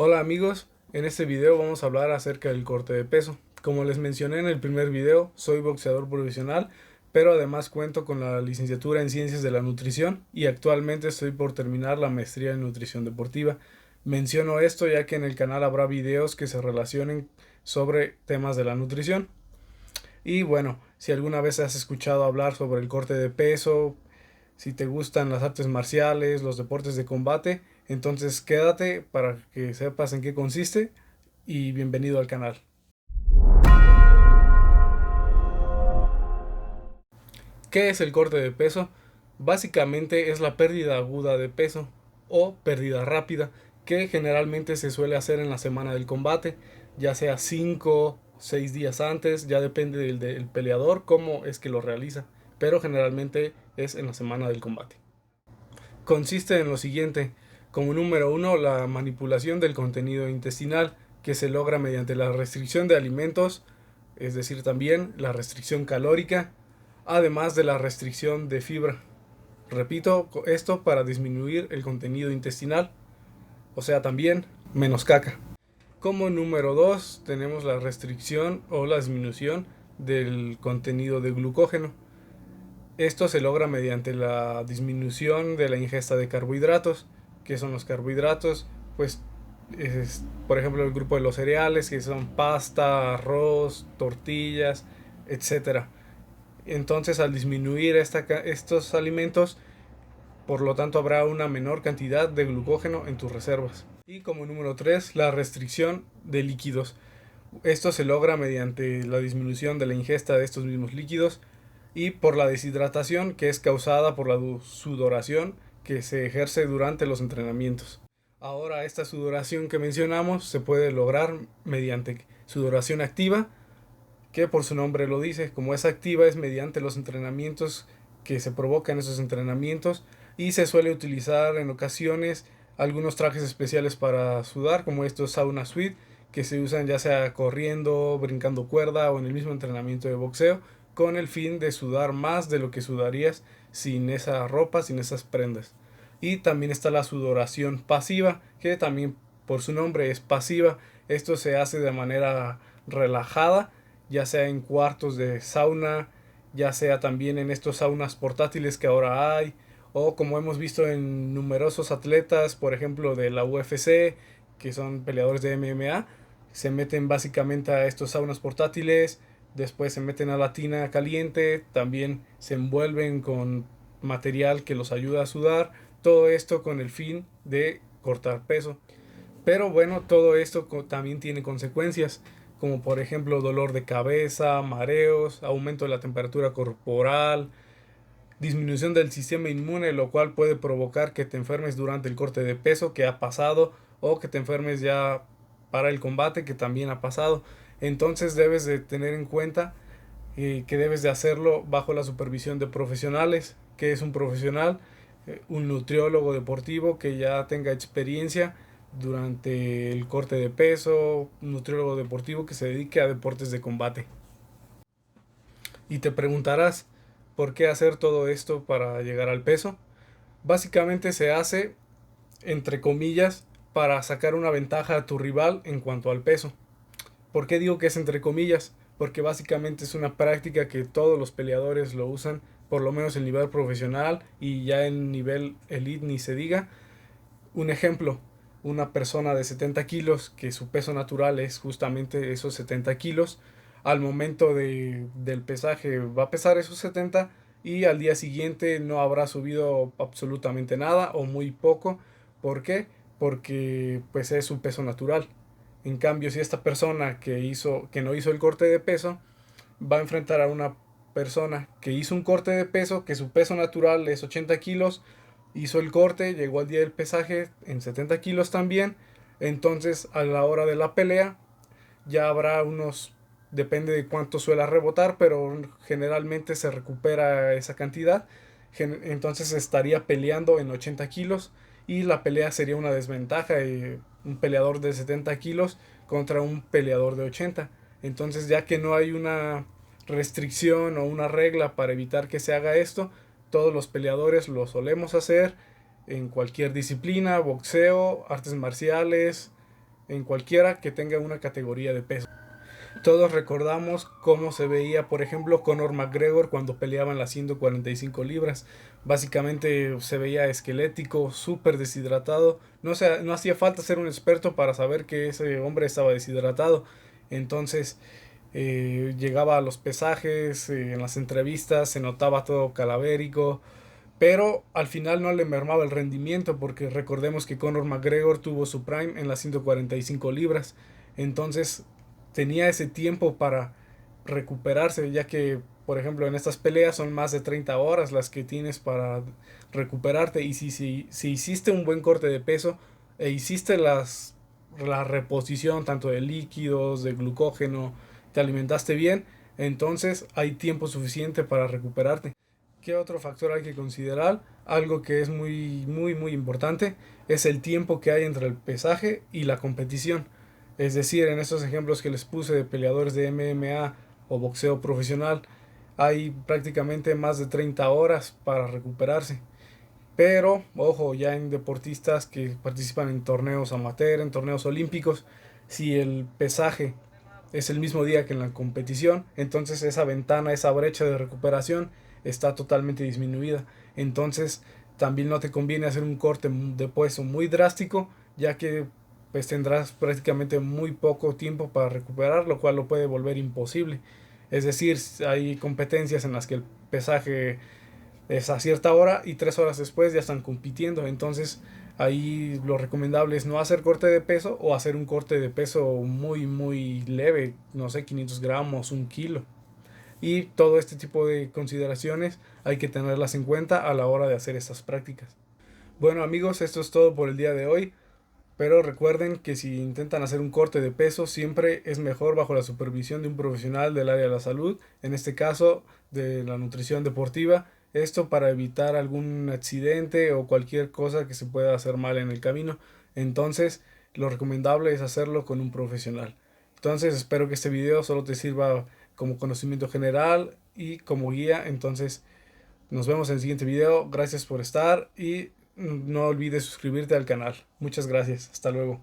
Hola amigos, en este video vamos a hablar acerca del corte de peso. Como les mencioné en el primer video, soy boxeador profesional, pero además cuento con la licenciatura en Ciencias de la Nutrición y actualmente estoy por terminar la maestría en Nutrición Deportiva. Menciono esto ya que en el canal habrá videos que se relacionen sobre temas de la nutrición. Y bueno, si alguna vez has escuchado hablar sobre el corte de peso, si te gustan las artes marciales, los deportes de combate, entonces quédate para que sepas en qué consiste y bienvenido al canal. ¿Qué es el corte de peso? Básicamente es la pérdida aguda de peso o pérdida rápida que generalmente se suele hacer en la semana del combate, ya sea 5 6 días antes, ya depende del peleador cómo es que lo realiza, pero generalmente es en la semana del combate. Consiste en lo siguiente: como número uno, la manipulación del contenido intestinal, que se logra mediante la restricción de alimentos, es decir, también la restricción calórica, además de la restricción de fibra. Repito esto para disminuir el contenido intestinal, o sea, también menos caca. Como número 2 tenemos la restricción o la disminución del contenido de glucógeno. Esto se logra mediante la disminución de la ingesta de carbohidratos. ¿Qué son los carbohidratos? Pues por ejemplo el grupo de los cereales, que son pasta, arroz, tortillas, etcétera. Entonces al disminuir estos alimentos, por lo tanto habrá una menor cantidad de glucógeno en tus reservas. Y como número 3, la restricción de líquidos. Esto se logra mediante la disminución de la ingesta de estos mismos líquidos y por la deshidratación, que es causada por la sudoración que se ejerce durante los entrenamientos. Ahora, esta sudoración que mencionamos se puede lograr mediante sudoración activa, que por su nombre lo dice. Como es activa, es mediante los entrenamientos que se provocan esos entrenamientos, y se suele utilizar en ocasiones algunos trajes especiales para sudar, como estos sauna suite, que se usan ya sea corriendo, brincando cuerda o en el mismo entrenamiento de boxeo, con el fin de sudar más de lo que sudarías sin esa ropa, sin esas prendas. Y también está la sudoración pasiva, que también por su nombre es pasiva. Esto se hace de manera relajada, ya sea en cuartos de sauna, ya sea también en estos saunas portátiles que ahora hay, o como hemos visto en numerosos atletas, por ejemplo de la UFC, que son peleadores de MMA, se meten básicamente a estos saunas portátiles, después se meten a la tina caliente, también se envuelven con material que los ayuda a sudar, todo esto con el fin de cortar peso. Pero bueno, todo esto también tiene consecuencias, como por ejemplo dolor de cabeza, mareos, aumento de la temperatura corporal, disminución del sistema inmune, lo cual puede provocar que te enfermes durante el corte de peso, que ha pasado, o que te enfermes ya para el combate, que también ha pasado. Entonces debes de tener en cuenta que debes de hacerlo bajo la supervisión de profesionales. Que es un profesional? Un nutriólogo deportivo que ya tenga experiencia durante el corte de peso, un nutriólogo deportivo que se dedique a deportes de combate. Y te preguntarás, ¿por qué hacer todo esto para llegar al peso? Básicamente se hace, entre comillas, para sacar una ventaja a tu rival en cuanto al peso. ¿Por qué digo que es entre comillas? Porque básicamente es una práctica que todos los peleadores lo usan, por lo menos en nivel profesional, y ya en nivel elite ni se diga. Un ejemplo: una persona de 70 kilos, que su peso natural es justamente esos 70 kilos, al momento del pesaje va a pesar esos 70, y al día siguiente no habrá subido absolutamente nada o muy poco. ¿Por qué? Porque pues es su peso natural. En cambio, si esta persona que no hizo el corte de peso va a enfrentar a una persona que hizo un corte de peso, que su peso natural es 80 kilos, hizo el corte, llegó al día del pesaje en 70 kilos también, entonces a la hora de la pelea ya habrá unos, depende de cuánto suela rebotar, pero generalmente se recupera esa cantidad. Entonces estaría peleando en 80 kilos y la pelea sería una desventaja, un peleador de 70 kilos contra un peleador de 80. Entonces, ya que no hay una restricción o una regla para evitar que se haga esto, todos los peleadores lo solemos hacer en cualquier disciplina: boxeo, artes marciales, en cualquiera que tenga una categoría de peso. Todos recordamos cómo se veía, por ejemplo, Conor McGregor cuando peleaba en las 145 libras. Básicamente se veía esquelético, súper deshidratado. No hacía falta ser un experto para saber que ese hombre estaba deshidratado. Entonces llegaba a los pesajes, en las entrevistas se notaba todo calavérico. Pero al final no le mermaba el rendimiento porque recordemos que Conor McGregor tuvo su prime en las 145 libras. Entonces tenía ese tiempo para recuperarse, ya que por ejemplo en estas peleas son más de 30 horas las que tienes para recuperarte. Y si hiciste un buen corte de peso e hiciste la reposición tanto de líquidos, de glucógeno, te alimentaste bien, entonces hay tiempo suficiente para recuperarte. ¿Qué otro factor hay que considerar? Algo que es muy importante es el tiempo que hay entre el pesaje y la competición. Es decir, en estos ejemplos que les puse de peleadores de MMA o boxeo profesional, hay prácticamente más de 30 horas para recuperarse. Pero, ojo, ya en deportistas que participan en torneos amateur, en torneos olímpicos, si el pesaje es el mismo día que en la competición, entonces esa ventana, esa brecha de recuperación está totalmente disminuida. Entonces también no te conviene hacer un corte de peso muy drástico, ya que pues tendrás prácticamente muy poco tiempo para recuperar, lo cual lo puede volver imposible. Es decir, hay competencias en las que el pesaje es a cierta hora y 3 horas después ya están compitiendo. Entonces ahí lo recomendable es no hacer corte de peso o hacer un corte de peso muy leve, no sé, 500 gramos, 1 kilo. Y todo este tipo de consideraciones hay que tenerlas en cuenta a la hora de hacer estas prácticas. Bueno amigos, esto es todo por el día de hoy. Pero recuerden que si intentan hacer un corte de peso, siempre es mejor bajo la supervisión de un profesional del área de la salud, en este caso de la nutrición deportiva. Esto para evitar algún accidente o cualquier cosa que se pueda hacer mal en el camino. Entonces, lo recomendable es hacerlo con un profesional. Entonces, espero que este video solo te sirva como conocimiento general y como guía. Entonces, nos vemos en el siguiente video. Gracias por estar y no olvides suscribirte al canal. Muchas gracias. Hasta luego.